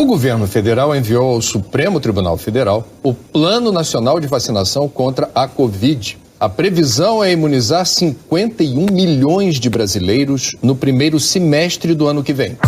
O governo federal enviou ao Supremo Tribunal Federal o Plano Nacional de Vacinação contra a Covid. A previsão é imunizar 51 milhões de brasileiros no primeiro semestre do ano que vem.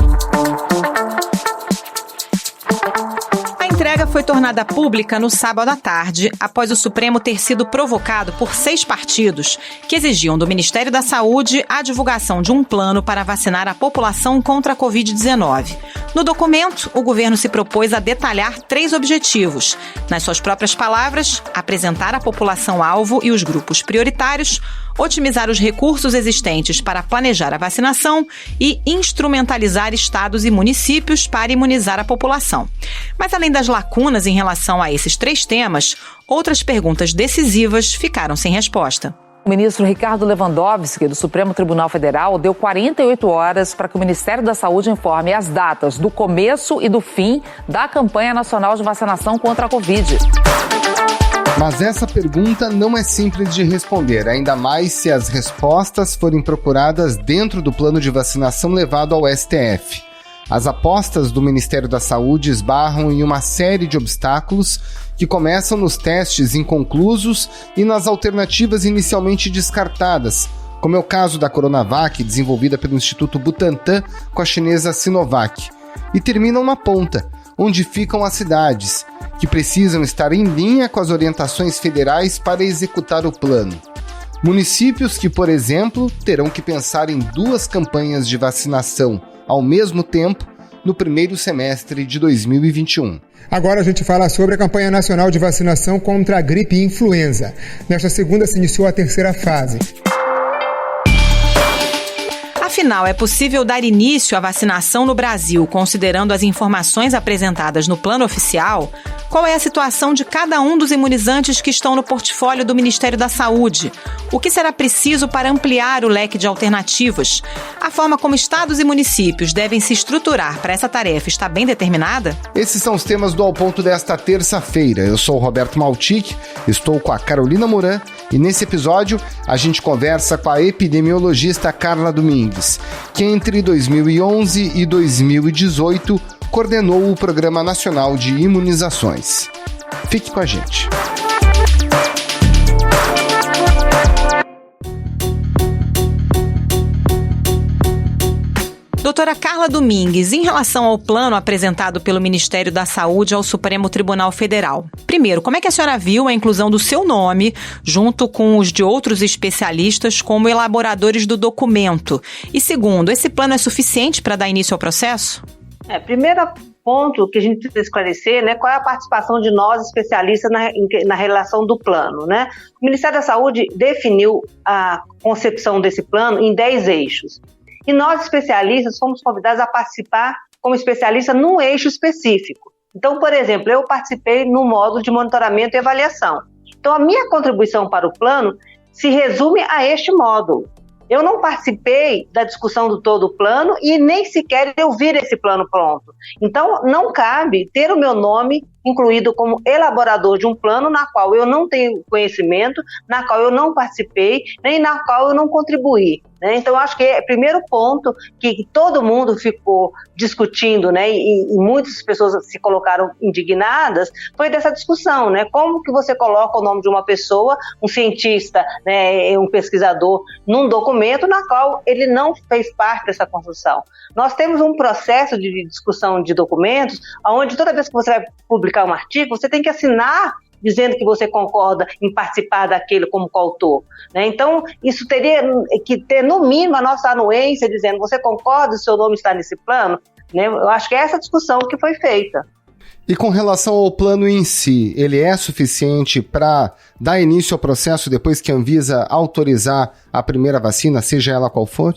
A entrega foi tornada pública no sábado à tarde, após o Supremo ter sido provocado por 6 partidos que exigiam do Ministério da Saúde a divulgação de um plano para vacinar a população contra a Covid-19. No documento, o governo se propôs a detalhar 3 objetivos. Nas suas próprias palavras, apresentar a população-alvo e os grupos prioritários, otimizar os recursos existentes para planejar a vacinação e instrumentalizar estados e municípios para imunizar a população. Mas além das lacunas em relação a esses 3 temas, outras perguntas decisivas ficaram sem resposta. O ministro Ricardo Lewandowski, do Supremo Tribunal Federal, deu 48 horas para que o Ministério da Saúde informe as datas do começo e do fim da campanha nacional de vacinação contra a Covid. Mas essa pergunta não é simples de responder, ainda mais se as respostas forem procuradas dentro do plano de vacinação levado ao STF. As apostas do Ministério da Saúde esbarram em uma série de obstáculos que começam nos testes inconclusos e nas alternativas inicialmente descartadas, como é o caso da Coronavac, desenvolvida pelo Instituto Butantan com a chinesa Sinovac, e terminam na ponta, onde ficam as cidades, que precisam estar em linha com as orientações federais para executar o plano. Municípios que, por exemplo, terão que pensar em 2 campanhas de vacinação ao mesmo tempo no primeiro semestre de 2021. Agora a gente fala sobre a campanha nacional de vacinação contra a gripe e influenza. Nesta segunda se iniciou a 3ª fase. Afinal, é possível dar início à vacinação no Brasil, considerando as informações apresentadas no plano oficial? Qual é a situação de cada um dos imunizantes que estão no portfólio do Ministério da Saúde? O que será preciso para ampliar o leque de alternativas? A forma como estados e municípios devem se estruturar para essa tarefa está bem determinada? Esses são os temas do Ao Ponto desta terça-feira. Eu sou o Roberto Maltic, estou com a Carolina Moran e nesse episódio a gente conversa com a epidemiologista Carla Domingues, que entre 2011 e 2018 coordenou o Programa Nacional de Imunizações. Fique com a gente. Doutora Carla Domingues, em relação ao plano apresentado pelo Ministério da Saúde ao Supremo Tribunal Federal. Primeiro, como é que a senhora viu a inclusão do seu nome, junto com os de outros especialistas, como elaboradores do documento? E segundo, esse plano é suficiente para dar início ao processo? Primeiro ponto que a gente precisa esclarecer, né, qual é a participação de nós especialistas na relação do plano, né? O Ministério da Saúde definiu a concepção desse plano em 10 eixos. E nós, especialistas, fomos convidados a participar como especialista num eixo específico. Então, por exemplo, eu participei no módulo de monitoramento e avaliação. Então, a minha contribuição para o plano se resume a este módulo. Eu não participei da discussão do todo o plano e nem sequer eu vi esse plano pronto. Então, não cabe ter o meu nome incluído como elaborador de um plano na qual eu não tenho conhecimento, na qual eu não participei, nem na qual eu não contribuí. Então, acho que é o primeiro ponto que todo mundo ficou discutindo, né, e muitas pessoas se colocaram indignadas, foi dessa discussão, né? Como que você coloca o nome de uma pessoa, um cientista, né, um pesquisador, num documento na qual ele não fez parte dessa construção. Nós temos um processo de discussão de documentos, onde toda vez que você vai publicar um artigo, você tem que assinar dizendo que você concorda em participar daquele como coautor, né? Então, isso teria que ter, no mínimo, a nossa anuência dizendo, você concorda, o seu nome está nesse plano? Né? Eu acho que é essa discussão que foi feita. E com relação ao plano em si, ele é suficiente para dar início ao processo depois que a Anvisa autorizar a primeira vacina, seja ela qual for?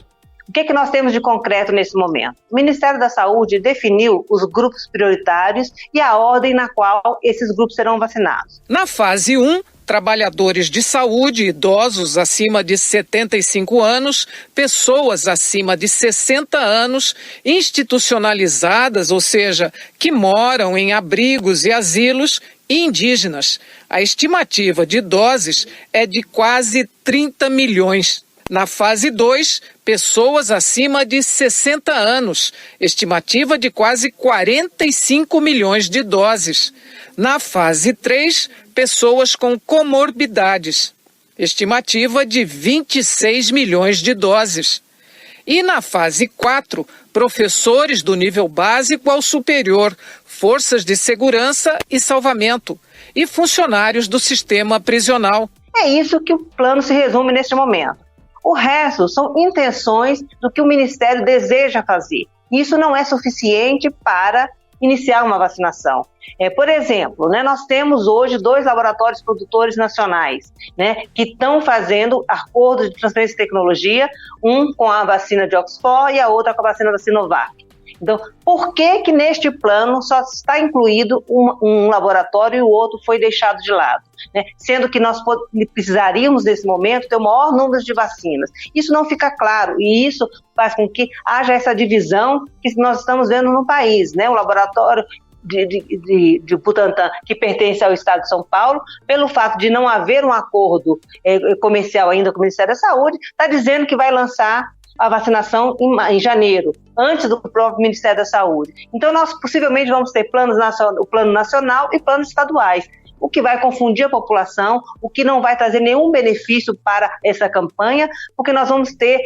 O que nós temos de concreto nesse momento? O Ministério da Saúde definiu os grupos prioritários e a ordem na qual esses grupos serão vacinados. Na fase 1, trabalhadores de saúde, idosos acima de 75 anos, pessoas acima de 60 anos, institucionalizadas, ou seja, que moram em abrigos e asilos, e indígenas. A estimativa de doses é de quase 30 milhões. Na fase 2, pessoas acima de 60 anos, estimativa de quase 45 milhões de doses. Na fase 3, pessoas com comorbidades, estimativa de 26 milhões de doses. E na fase 4, professores do nível básico ao superior, forças de segurança e salvamento e funcionários do sistema prisional. É isso que o plano se resume neste momento. O resto são intenções do que o Ministério deseja fazer. Isso não é suficiente para iniciar uma vacinação. Por exemplo, nós temos hoje 2 laboratórios produtores nacionais, que estão fazendo acordos de transferência de tecnologia, um com a vacina de Oxford e a outra com a vacina da Sinovac. Então, por que neste plano só está incluído um laboratório e o outro foi deixado de lado? Sendo que nós precisaríamos, nesse momento, ter o maior número de vacinas. Isso não fica claro e isso faz com que haja essa divisão que nós estamos vendo no país. O laboratório de Butantan, que pertence ao Estado de São Paulo, pelo fato de não haver um acordo comercial ainda com o Ministério da Saúde, está dizendo que vai lançar a vacinação em janeiro, antes do próprio Ministério da Saúde. Então, nós possivelmente vamos ter o plano nacional e planos estaduais, o que vai confundir a população, o que não vai trazer nenhum benefício para essa campanha, porque nós vamos ter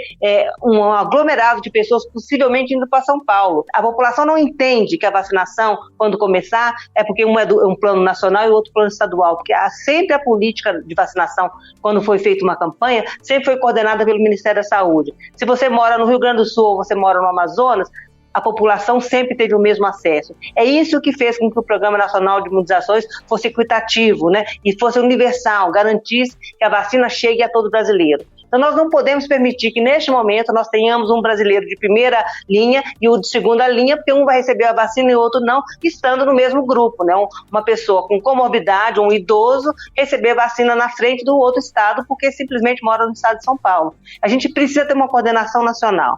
um aglomerado de pessoas possivelmente indo para São Paulo. A população não entende que a vacinação, quando começar, é porque um é um plano nacional e o outro plano estadual, porque sempre a política de vacinação, quando foi feita uma campanha, sempre foi coordenada pelo Ministério da Saúde. Se você mora no Rio Grande do Sul ou você mora no Amazonas, a população sempre teve o mesmo acesso. É isso que fez com que o Programa Nacional de Imunizações fosse equitativo, e fosse universal, garantisse que a vacina chegue a todo brasileiro. Então, nós não podemos permitir que, neste momento, nós tenhamos um brasileiro de primeira linha e o de segunda linha, porque um vai receber a vacina e o outro não, estando no mesmo grupo, Uma pessoa com comorbidade, um idoso, receber vacina na frente do outro estado, porque simplesmente mora no estado de São Paulo. A gente precisa ter uma coordenação nacional.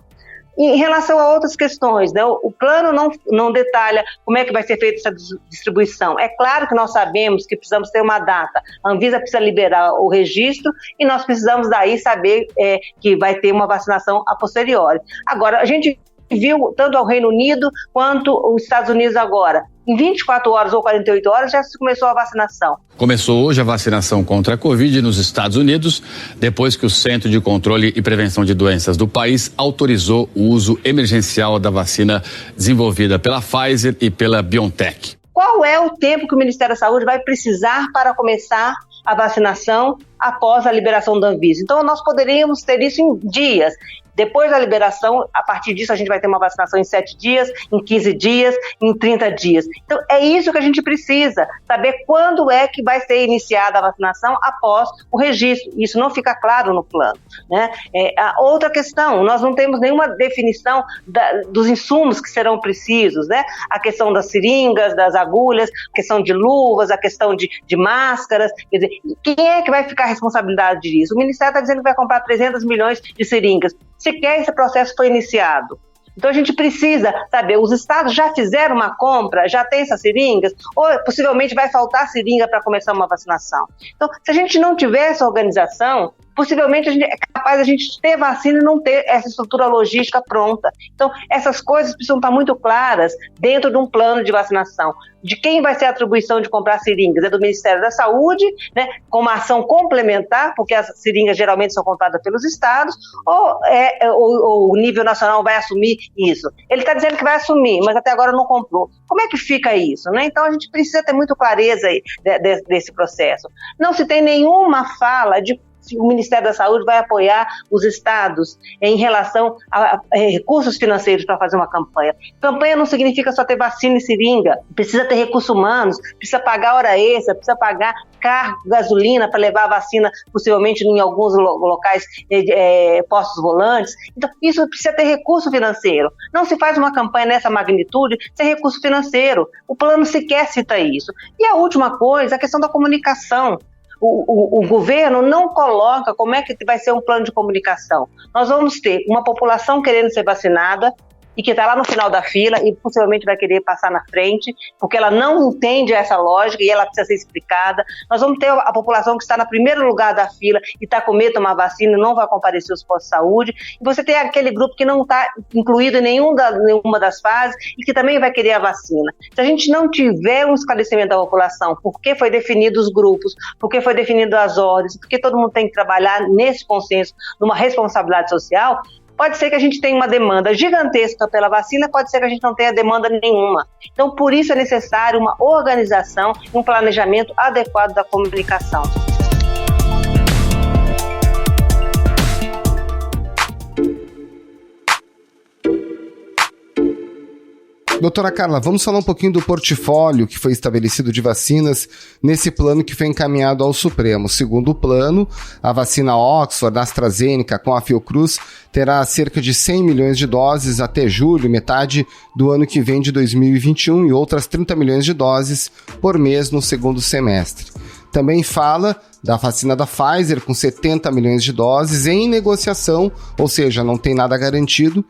Em relação a outras questões, o plano não detalha como é que vai ser feita essa distribuição. É claro que nós sabemos que precisamos ter uma data. A Anvisa precisa liberar o registro e nós precisamos daí saber que vai ter uma vacinação a posteriori. Agora, a gente viu tanto ao Reino Unido quanto os Estados Unidos agora. Em 24 horas ou 48 horas já se começou a vacinação. Começou hoje a vacinação contra a Covid nos Estados Unidos, depois que o Centro de Controle e Prevenção de Doenças do país autorizou o uso emergencial da vacina desenvolvida pela Pfizer e pela BioNTech. Qual é o tempo que o Ministério da Saúde vai precisar para começar a vacinação após a liberação da Anvisa? Então, nós poderíamos ter isso em dias. Depois da liberação, a partir disso, a gente vai ter uma vacinação em 7 dias, em 15 dias, em 30 dias. Então, é isso que a gente precisa, saber quando é que vai ser iniciada a vacinação após o registro. Isso não fica claro no plano, A outra questão, nós não temos nenhuma definição dos insumos que serão precisos, A questão das seringas, das agulhas, a questão de luvas, a questão de máscaras. Quer dizer, quem é que vai ficar a responsabilidade disso? O Ministério está dizendo que vai comprar 300 milhões de seringas. Sequer esse processo foi iniciado. Então a gente precisa saber, os estados já fizeram uma compra, já tem essas seringas, ou possivelmente vai faltar seringa para começar uma vacinação. Então, se a gente não tiver essa organização, possivelmente é capaz de a gente ter vacina e não ter essa estrutura logística pronta. Então, essas coisas precisam estar muito claras dentro de um plano de vacinação. De quem vai ser a atribuição de comprar seringas? É do Ministério da Saúde, com uma ação complementar, porque as seringas geralmente são compradas pelos estados, ou o nível nacional vai assumir isso? Ele está dizendo que vai assumir, mas até agora não comprou. Como é que fica isso? Então, a gente precisa ter muito clareza aí desse processo. Não se tem nenhuma fala de se o Ministério da Saúde vai apoiar os estados em relação a recursos financeiros para fazer uma campanha. Campanha não significa só ter vacina e seringa, precisa ter recursos humanos, precisa pagar hora extra, precisa pagar carro, gasolina para levar a vacina, possivelmente em alguns locais, postos volantes. Então, isso precisa ter recurso financeiro. Não se faz uma campanha nessa magnitude sem recurso financeiro. O plano sequer cita isso. E a última coisa, a questão da comunicação. O governo não coloca como é que vai ser um plano de comunicação. Nós vamos ter uma população querendo ser vacinada, e que está lá no final da fila e possivelmente vai querer passar na frente, porque ela não entende essa lógica e ela precisa ser explicada. Nós vamos ter a população que está no primeiro lugar da fila e está com medo de tomar vacina e não vai comparecer aos postos de saúde. E você tem aquele grupo que não está incluído em nenhuma das fases e que também vai querer a vacina. Se a gente não tiver um esclarecimento da população, por que foi definido os grupos, por que foi definido as ordens, porque todo mundo tem que trabalhar nesse consenso, numa responsabilidade social, pode ser que a gente tenha uma demanda gigantesca pela vacina, pode ser que a gente não tenha demanda nenhuma. Então, por isso é necessário uma organização e um planejamento adequado da comunicação. Doutora Carla, vamos falar um pouquinho do portfólio que foi estabelecido de vacinas nesse plano que foi encaminhado ao Supremo. Segundo o plano, a vacina Oxford, AstraZeneca com a Fiocruz terá cerca de 100 milhões de doses até julho, metade do ano que vem de 2021, e outras 30 milhões de doses por mês no segundo semestre. Também fala da vacina da Pfizer com 70 milhões de doses em negociação, ou seja, não tem nada garantido,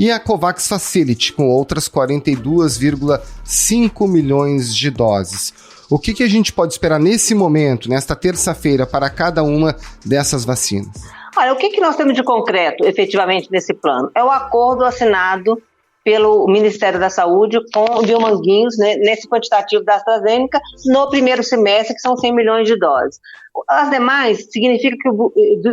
e a COVAX Facility, com outras 42,5 milhões de doses. O que a gente pode esperar nesse momento, nesta terça-feira, para cada uma dessas vacinas? Olha, o que nós temos de concreto, efetivamente, nesse plano? É o acordo assinado pelo Ministério da Saúde com o Biomanguinhos, né, nesse quantitativo da AstraZeneca, no primeiro semestre, que são 100 milhões de doses. As demais, significa que o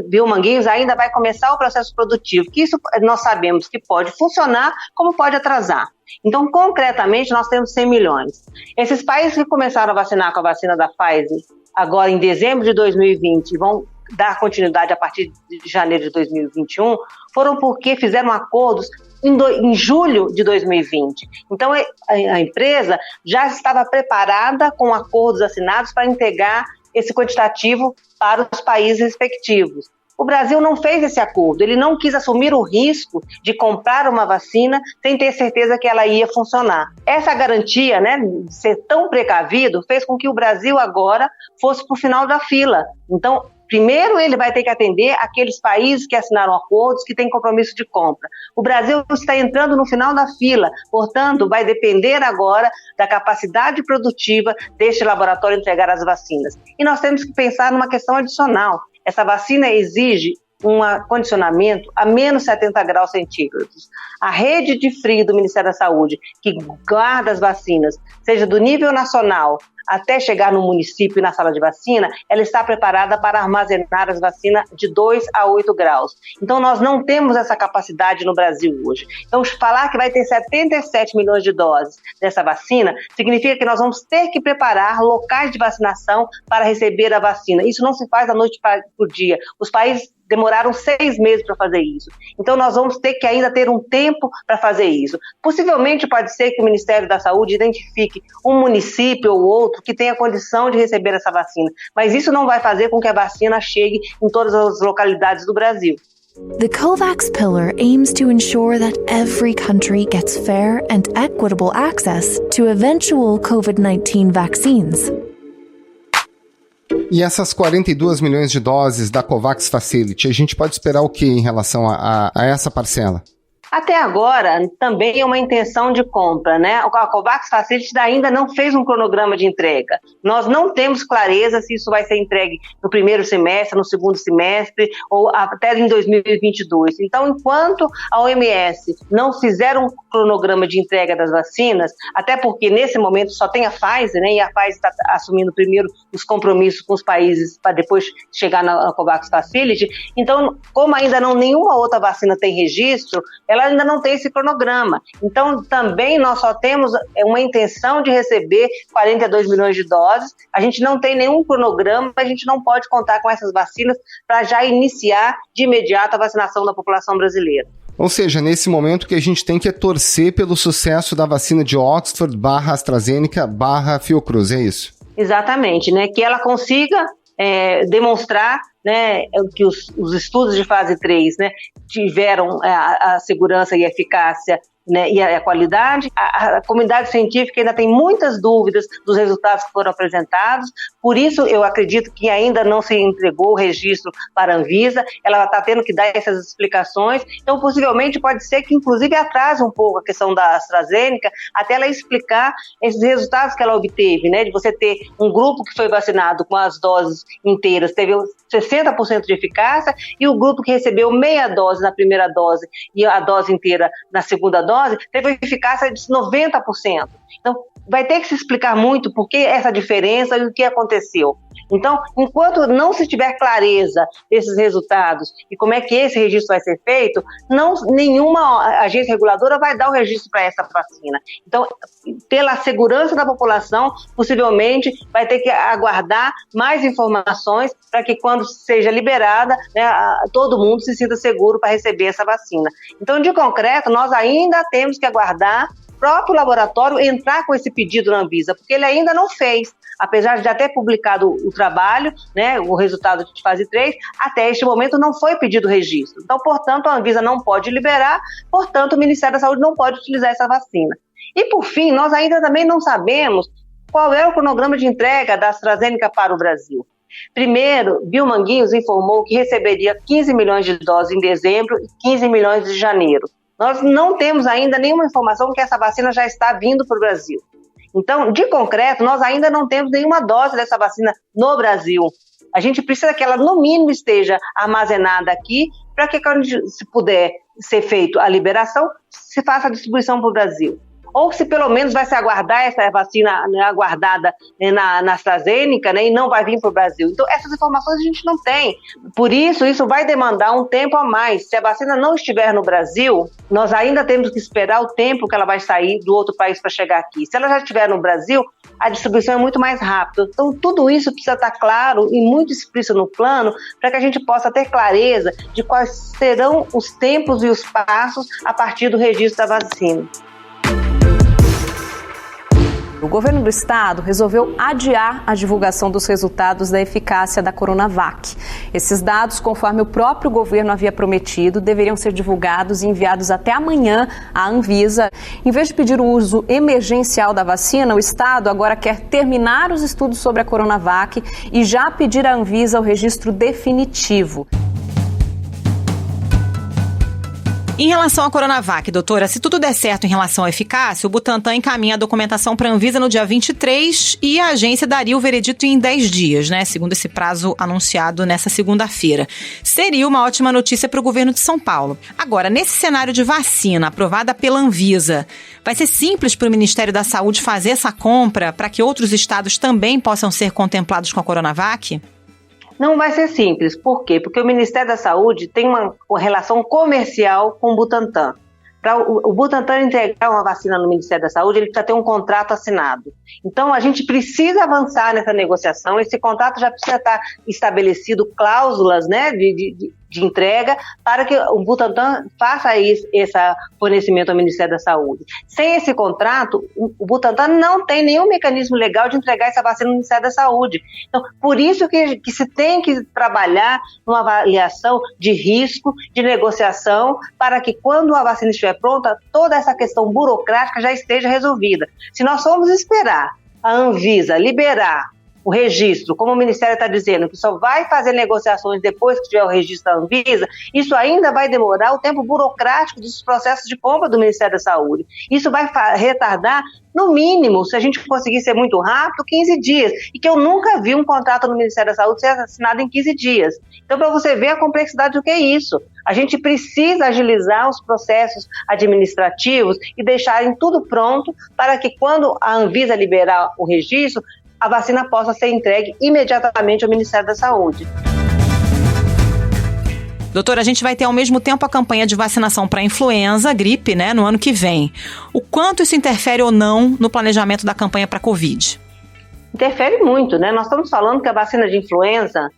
Biomanguinhos ainda vai começar o processo produtivo, que isso nós sabemos que pode funcionar, como pode atrasar. Então, concretamente, nós temos 100 milhões. Esses países que começaram a vacinar com a vacina da Pfizer, agora em dezembro de 2020, vão dar continuidade a partir de janeiro de 2021, foram porque fizeram acordos em julho de 2020. Então, a empresa já estava preparada com acordos assinados para entregar esse quantitativo para os países respectivos. O Brasil não fez esse acordo, ele não quis assumir o risco de comprar uma vacina sem ter certeza que ela ia funcionar. Essa garantia, né, de ser tão precavido, fez com que o Brasil agora fosse para o final da fila. Então, primeiro ele vai ter que atender aqueles países que assinaram acordos, que têm compromisso de compra. O Brasil está entrando no final da fila, portanto, vai depender agora da capacidade produtiva deste laboratório entregar as vacinas. E nós temos que pensar numa questão adicional. Essa vacina exige um condicionamento a menos 70 graus centígrados. A rede de frio do Ministério da Saúde, que guarda as vacinas, seja do nível nacional até chegar no município e na sala de vacina, ela está preparada para armazenar as vacinas de 2 a 8 graus. Então, nós não temos essa capacidade no Brasil hoje. Então, falar que vai ter 77 milhões de doses dessa vacina, significa que nós vamos ter que preparar locais de vacinação para receber a vacina. Isso não se faz da noite para o dia. Os países demoraram 6 meses para fazer isso. Então, nós vamos ter que ainda ter um tempo para fazer isso. Possivelmente, pode ser que o Ministério da Saúde identifique um município ou outro que tenha condição de receber essa vacina. Mas isso não vai fazer com que a vacina chegue em todas as localidades do Brasil. The COVAX pillar aims to ensure that every country gets fair and equitable access to eventual COVID-19 vaccines. E essas 42 milhões de doses da COVAX Facility, a gente pode esperar o que em relação a essa parcela? Até agora, também é uma intenção de compra, né? A COVAX Facility ainda não fez um cronograma de entrega. Nós não temos clareza se isso vai ser entregue no primeiro semestre, no segundo semestre ou até em 2022. Então, enquanto a OMS não fizer um cronograma de entrega das vacinas, até porque nesse momento só tem a Pfizer, né? E a Pfizer está assumindo primeiro os compromissos com os países para depois chegar na COVAX Facility. Então, como ainda nenhuma outra vacina tem registro, ela ainda não tem esse cronograma. Então, também nós só temos uma intenção de receber 42 milhões de doses. A gente não tem nenhum cronograma, a gente não pode contar com essas vacinas para já iniciar de imediato a vacinação da população brasileira. Ou seja, nesse momento que a gente tem que torcer pelo sucesso da vacina de Oxford /AstraZeneca /Fiocruz, é isso? Exatamente, né? Que ela consiga demonstrar, né, que os estudos de fase 3, né, tiveram a segurança e eficácia né, e a qualidade. A comunidade científica ainda tem muitas dúvidas dos resultados que foram apresentados, por isso eu acredito que ainda não se entregou o registro para a Anvisa, ela está tendo que dar essas explicações, então possivelmente pode ser que inclusive atrase um pouco a questão da AstraZeneca, até ela explicar esses resultados que ela obteve, né, de você ter um grupo que foi vacinado com as doses inteiras, teve 60% de eficácia, e o grupo que recebeu meia dose na primeira dose e a dose inteira na segunda dose, teve eficácia de 90%. Então, vai ter que se explicar muito por que essa diferença e o que aconteceu. Então, enquanto não se tiver clareza desses resultados e como é que esse registro vai ser feito, nenhuma agência reguladora vai dar o registro para essa vacina. Então, pela segurança da população, possivelmente vai ter que aguardar mais informações para que quando seja liberada, né, todo mundo se sinta seguro para receber essa vacina. Então, de concreto, nós ainda temos que aguardar o próprio laboratório entrar com esse pedido na Anvisa, porque ele ainda não fez. Apesar de já ter publicado o trabalho, né, o resultado de fase 3, até este momento não foi pedido registro. Então, portanto, a Anvisa não pode liberar, portanto, o Ministério da Saúde não pode utilizar essa vacina. E, por fim, nós ainda também não sabemos qual é o cronograma de entrega da AstraZeneca para o Brasil. Primeiro, Bill Manguinhos informou que receberia 15 milhões de doses em dezembro e 15 milhões de janeiro. Nós não temos ainda nenhuma informação que essa vacina já está vindo para o Brasil. Então, de concreto, nós ainda não temos nenhuma dose dessa vacina no Brasil. A gente precisa que ela, no mínimo, esteja armazenada aqui, para que, quando se puder ser feita a liberação, se faça a distribuição para o Brasil. Ou se pelo menos vai se aguardar essa vacina, né, aguardada, né, na AstraZeneca, né, e não vai vir para o Brasil. Então, essas informações a gente não tem. Por isso vai demandar um tempo a mais. Se a vacina não estiver no Brasil, nós ainda temos que esperar o tempo que ela vai sair do outro país para chegar aqui. Se ela já estiver no Brasil, a distribuição é muito mais rápida. Então, tudo isso precisa estar claro e muito explícito no plano para que a gente possa ter clareza de quais serão os tempos e os passos a partir do registro da vacina. O governo do estado resolveu adiar a divulgação dos resultados da eficácia da Coronavac. Esses dados, conforme o próprio governo havia prometido, deveriam ser divulgados e enviados até amanhã à Anvisa. Em vez de pedir o uso emergencial da vacina, o estado agora quer terminar os estudos sobre a Coronavac e já pedir à Anvisa o registro definitivo. Em relação à Coronavac, doutora, se tudo der certo em relação à eficácia, o Butantan encaminha a documentação para a Anvisa no dia 23 e a agência daria o veredito em 10 dias, né? Segundo esse prazo anunciado nessa segunda-feira. Seria uma ótima notícia para o governo de São Paulo. Agora, nesse cenário de vacina aprovada pela Anvisa, vai ser simples para o Ministério da Saúde fazer essa compra para que outros estados também possam ser contemplados com a Coronavac? Não vai ser simples. Por quê? Porque o Ministério da Saúde tem uma relação comercial com o Butantan. Para o Butantan entregar uma vacina no Ministério da Saúde, ele precisa ter um contrato assinado. Então, a gente precisa avançar nessa negociação. Esse contrato já precisa estar estabelecido cláusulas, né, de entrega para que o Butantan faça esse fornecimento ao Ministério da Saúde. Sem esse contrato, o Butantan não tem nenhum mecanismo legal de entregar essa vacina no Ministério da Saúde. Então, por isso que se tem que trabalhar numa avaliação de risco, de negociação, para que quando a vacina estiver pronta, toda essa questão burocrática já esteja resolvida. Se nós formos esperar a Anvisa liberar o registro, como o Ministério está dizendo, que só vai fazer negociações depois que tiver o registro da Anvisa, isso ainda vai demorar o tempo burocrático dos processos de compra do Ministério da Saúde. Isso vai retardar, no mínimo, se a gente conseguir ser muito rápido, 15 dias. E que eu nunca vi um contrato no Ministério da Saúde ser assinado em 15 dias. Então, para você ver a complexidade do que é isso. A gente precisa agilizar os processos administrativos e deixarem tudo pronto para que quando a Anvisa liberar o registro, a vacina possa ser entregue imediatamente ao Ministério da Saúde. Doutora, a gente vai ter ao mesmo tempo a campanha de vacinação para influenza, gripe, né, no ano que vem. O quanto isso interfere ou não no planejamento da campanha para Covid? Interfere muito, né? Nós estamos falando que a vacina de influenza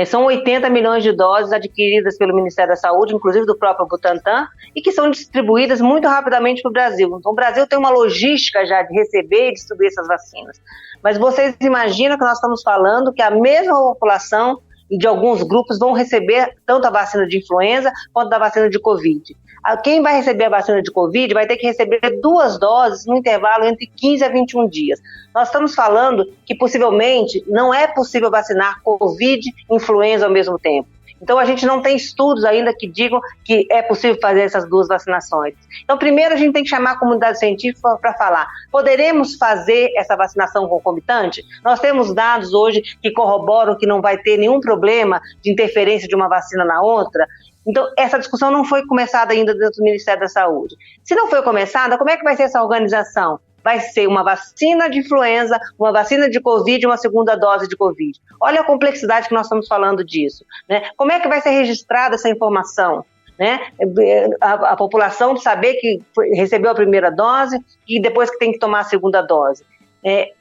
são 80 milhões de doses adquiridas pelo Ministério da Saúde, inclusive do próprio Butantan, e que são distribuídas muito rapidamente para o Brasil. Então, o Brasil tem uma logística já de receber e distribuir essas vacinas. Mas vocês imaginam que nós estamos falando que a mesma população e de alguns grupos vão receber tanto a vacina de influenza quanto a vacina de Covid. Quem vai receber a vacina de Covid vai ter que receber 2 doses no intervalo entre 15 a 21 dias. Nós estamos falando que possivelmente não é possível vacinar Covid e influenza ao mesmo tempo. Então, a gente não tem estudos ainda que digam que é possível fazer essas 2 vacinações. Então, primeiro a gente tem que chamar a comunidade científica para falar, poderemos fazer essa vacinação concomitante? Nós temos dados hoje que corroboram que não vai ter nenhum problema de interferência de uma vacina na outra. Então, essa discussão não foi começada ainda dentro do Ministério da Saúde. Se não foi começada, como é que vai ser essa organização? Vai ser uma vacina de influenza, uma vacina de Covid e uma segunda dose de Covid. Olha a complexidade que nós estamos falando disso, né? Como é que vai ser registrada essa informação? Né? A população saber que recebeu a primeira dose e depois que tem que tomar a segunda dose.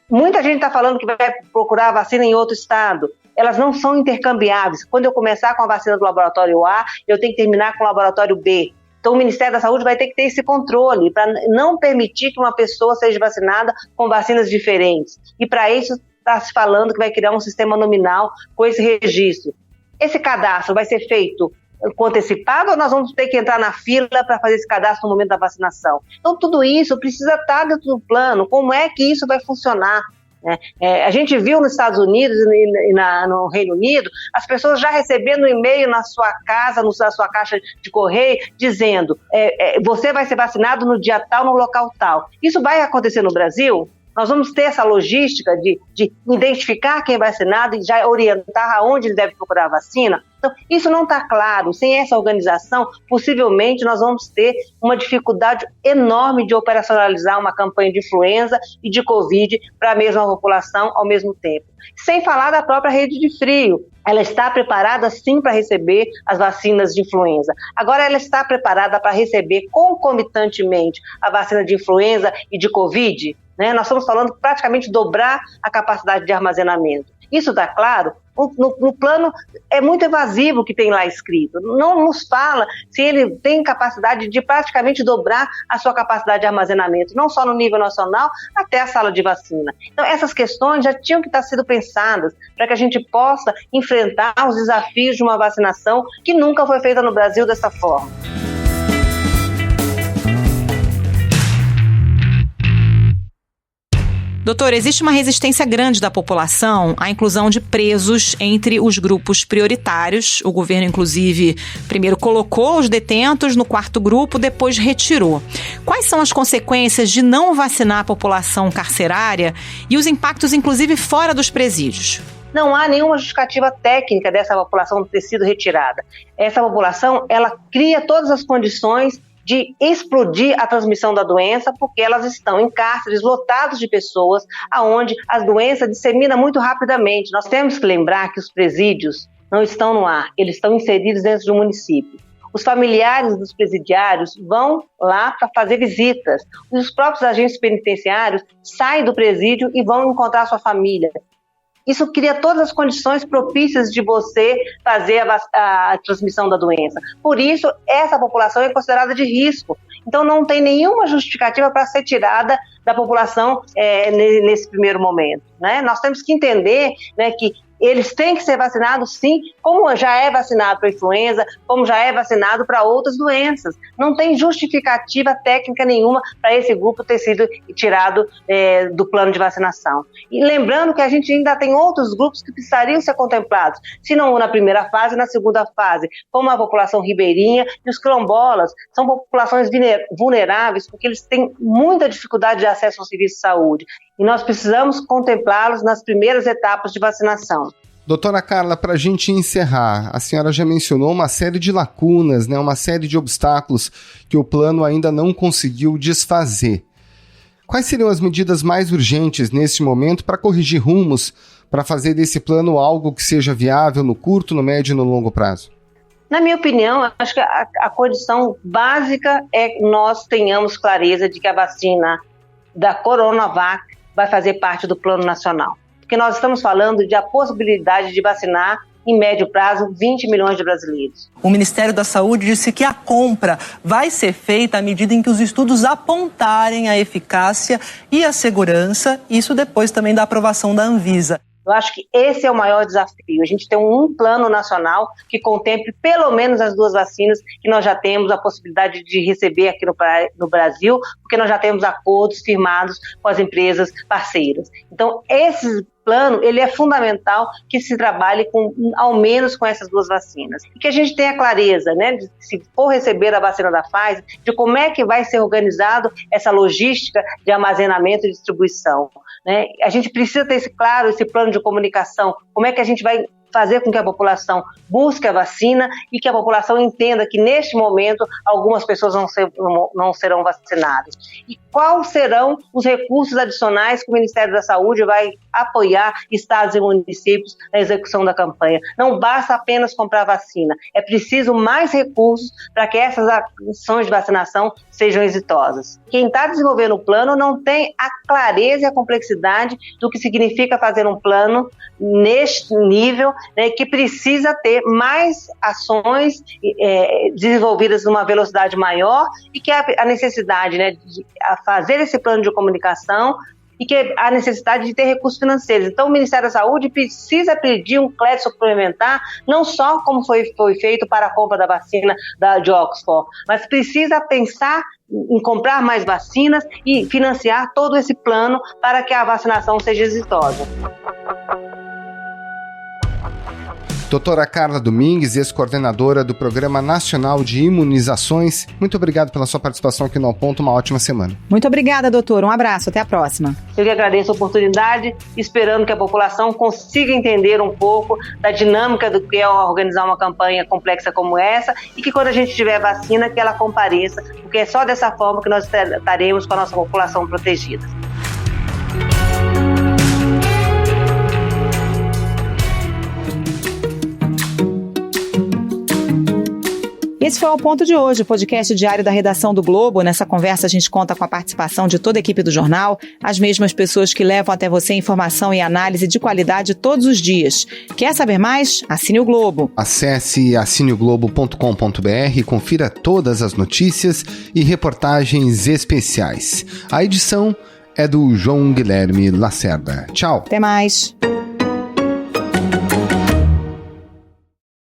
Muita gente está falando que vai procurar a vacina em outro estado. Elas não são intercambiáveis. Quando eu começar com a vacina do laboratório A, eu tenho que terminar com o laboratório B. Então, o Ministério da Saúde vai ter que ter esse controle para não permitir que uma pessoa seja vacinada com vacinas diferentes. E, para isso, está se falando que vai criar um sistema nominal com esse registro. Esse cadastro vai ser feito com antecipado ou nós vamos ter que entrar na fila para fazer esse cadastro no momento da vacinação? Então, tudo isso precisa estar dentro do plano. Como é que isso vai funcionar? A gente viu nos Estados Unidos e no Reino Unido as pessoas já recebendo e-mail na sua casa, na sua caixa de correio, dizendo você vai ser vacinado no dia tal, no local tal. Isso vai acontecer no Brasil? Nós vamos ter essa logística de identificar quem é vacinado e já orientar aonde ele deve procurar a vacina? Então, isso não está claro. Sem essa organização, possivelmente nós vamos ter uma dificuldade enorme de operacionalizar uma campanha de influenza e de Covid para a mesma população ao mesmo tempo. Sem falar da própria rede de frio. Ela está preparada, sim, para receber as vacinas de influenza. Agora, ela está preparada para receber concomitantemente a vacina de influenza e de Covid? Nós estamos falando praticamente dobrar a capacidade de armazenamento. Isso está claro? No plano é muito evasivo o que tem lá escrito. Não nos fala se ele tem capacidade de praticamente dobrar a sua capacidade de armazenamento, não só no nível nacional, até a sala de vacina. Então, essas questões já tinham que estar sendo pensadas para que a gente possa enfrentar os desafios de uma vacinação que nunca foi feita no Brasil dessa forma. Doutor, existe uma resistência grande da população à inclusão de presos entre os grupos prioritários. O governo, inclusive, primeiro colocou os detentos no 4º grupo, depois retirou. Quais são as consequências de não vacinar a população carcerária e os impactos, inclusive, fora dos presídios? Não há nenhuma justificativa técnica dessa população ter sido retirada. Essa população, ela cria todas as condições de explodir a transmissão da doença, porque elas estão em cárceres lotados de pessoas, onde a doença dissemina muito rapidamente. Nós temos que lembrar que os presídios não estão no ar, eles estão inseridos dentro do município. Os familiares dos presidiários vão lá para fazer visitas. Os próprios agentes penitenciários saem do presídio e vão encontrar sua família. Isso cria todas as condições propícias de você fazer a transmissão da doença. Por isso, essa população é considerada de risco. Então, não tem nenhuma justificativa para ser tirada da população nesse primeiro momento. Nós temos que entender que eles têm que ser vacinados, sim, como já é vacinado para influenza, como já é vacinado para outras doenças. Não tem justificativa técnica nenhuma para esse grupo ter sido tirado do plano de vacinação. E lembrando que a gente ainda tem outros grupos que precisariam ser contemplados, se não na primeira fase, na segunda fase, como a população ribeirinha e os quilombolas. São populações vulneráveis porque eles têm muita dificuldade de acesso ao serviço de saúde. E nós precisamos contemplá-los nas primeiras etapas de vacinação. Doutora Carla, para a gente encerrar, a senhora já mencionou uma série de lacunas, uma série de obstáculos que o plano ainda não conseguiu desfazer. Quais seriam as medidas mais urgentes neste momento para corrigir rumos, para fazer desse plano algo que seja viável no curto, no médio e no longo prazo? Na minha opinião, acho que a condição básica é que nós tenhamos clareza de que a vacina da Coronavac vai fazer parte do Plano Nacional. Porque nós estamos falando de a possibilidade de vacinar, em médio prazo, 20 milhões de brasileiros. O Ministério da Saúde disse que a compra vai ser feita à medida em que os estudos apontarem a eficácia e a segurança, isso depois também da aprovação da Anvisa. Eu acho que esse é o maior desafio, a gente tem um plano nacional que contemple pelo menos as 2 vacinas que nós já temos a possibilidade de receber aqui no Brasil, porque nós já temos acordos firmados com as empresas parceiras. Então, esse plano, ele é fundamental que se trabalhe ao menos com essas 2 vacinas. E que a gente tenha clareza, né, de, se for receber a vacina da Pfizer, de como é que vai ser organizado essa logística de armazenamento e distribuição, né? A gente precisa ter esse plano de comunicação, como é que a gente vai fazer com que a população busque a vacina e que a população entenda que, neste momento, algumas pessoas não serão vacinadas. E quais serão os recursos adicionais que o Ministério da Saúde vai apoiar estados e municípios na execução da campanha. Não basta apenas comprar vacina, é preciso mais recursos para que essas ações de vacinação sejam exitosas. Quem está desenvolvendo o plano não tem a clareza e a complexidade do que significa fazer um plano neste nível, né, que precisa ter mais ações desenvolvidas numa velocidade maior e que a necessidade, né, de fazer esse plano de comunicação e que há necessidade de ter recursos financeiros. Então, o Ministério da Saúde precisa pedir um crédito suplementar, não só como foi feito para a compra da vacina de Oxford, mas precisa pensar em comprar mais vacinas e financiar todo esse plano para que a vacinação seja exitosa. Doutora Carla Domingues, ex-coordenadora do Programa Nacional de Imunizações, muito obrigado pela sua participação aqui no Ao Ponto. Uma ótima semana. Muito obrigada, doutor. Um abraço. Até a próxima. Eu que agradeço a oportunidade, esperando que a população consiga entender um pouco da dinâmica do que é organizar uma campanha complexa como essa e que, quando a gente tiver vacina, que ela compareça, porque é só dessa forma que nós estaremos com a nossa população protegida. Esse foi o Ponto de hoje, o podcast diário da redação do Globo. Nessa conversa a gente conta com a participação de toda a equipe do jornal, as mesmas pessoas que levam até você informação e análise de qualidade todos os dias. Quer saber mais? Assine o Globo. Acesse assineoglobo.com.br e confira todas as notícias e reportagens especiais. A edição é do João Guilherme Lacerda. Tchau. Até mais.